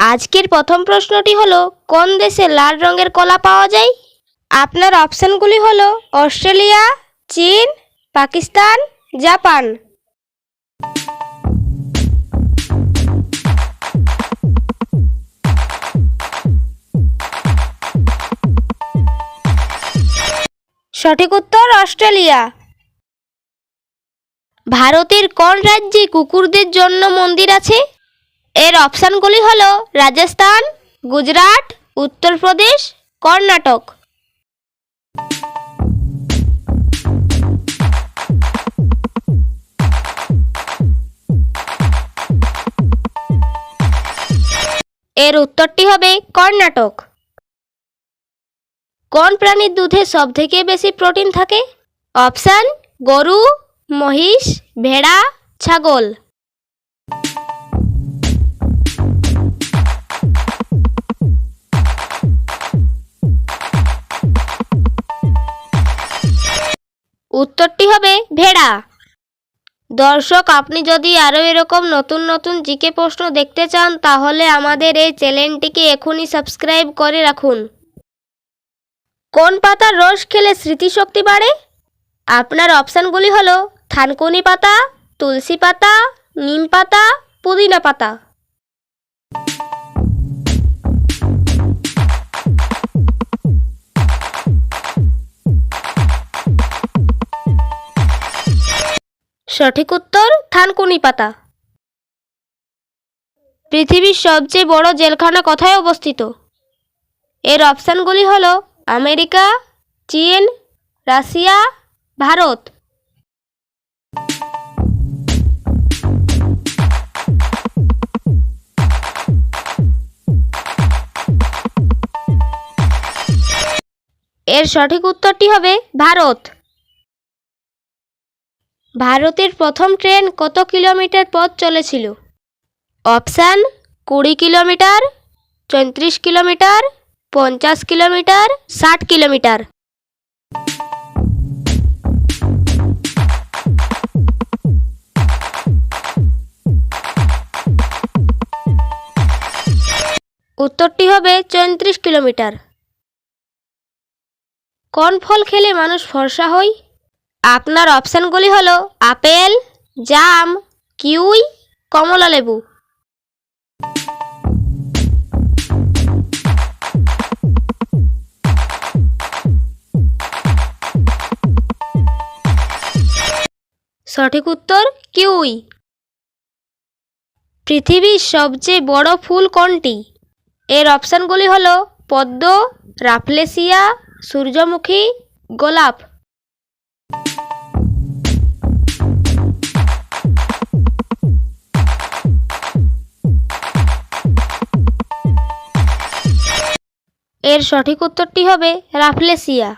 আজকের প্রথম প্রশ্নটি হলো, কোন দেশে লাল রঙের কলা পাওয়া যায়? আপনার অপশানগুলি হলো অস্ট্রেলিয়া, চীন, পাকিস্তান, জাপান। সঠিক উত্তর অস্ট্রেলিয়া। ভারতের কোন রাজ্যে কুকুরদের জন্য মন্দির আছে? এর অপশানগুলি হলো রাজস্থান, গুজরাট, উত্তরপ্রদেশ, কর্ণাটক। এর উত্তরটি হবে কর্ণাটক। কোন প্রাণীর দুধে সবথেকে বেশি প্রোটিন থাকে? অপশান গরু, মহিষ, ভেড়া, ছাগল। উত্তরটি হবে ভেড়া। দর্শক, আপনি যদি আরও এরকম নতুন নতুন জিকে প্রশ্ন দেখতে চান তাহলে আমাদের এই চ্যানেলটিকে এখনই সাবস্ক্রাইব করে রাখুন। কোন পাতার রস খেলে স্মৃতিশক্তি বাড়ে? আপনার অপশানগুলি হলো থানকুনি পাতা, তুলসী পাতা, নিম পাতা, পুদিনা পাতা। সঠিক উত্তর থানকুনি পাতা। পৃথিবীর সবচেয়ে বড় জেলখানা কোথায় অবস্থিত? এর অপশানগুলি হলো আমেরিকা, চীন, রাশিয়া, ভারত। এর সঠিক উত্তরটি হবে ভারত। ভারতের প্রথম ট্রেন কত কিলোমিটার পথ চলেছিল? Option 20 kilometre, 34 kilometre, 50 kilometre, 60 kilometre. উত্তরটি হবে 34 কিলোমিটার। কোন ফল খেলে মানুষ ফর্সা হয়? আপনার অপশানগুলি হলো আপেল, জাম, কিউই, কমলা লেবু। সঠিক উত্তর কিউই। পৃথিবীর সবচেয়ে বড় ফুল কোনটি? এর অপশানগুলি হলো পদ্ম, রাফলেসিয়া, সূর্যমুখী, গোলাপ। এর সঠিক উত্তরটি হবে রাফলেসিয়া।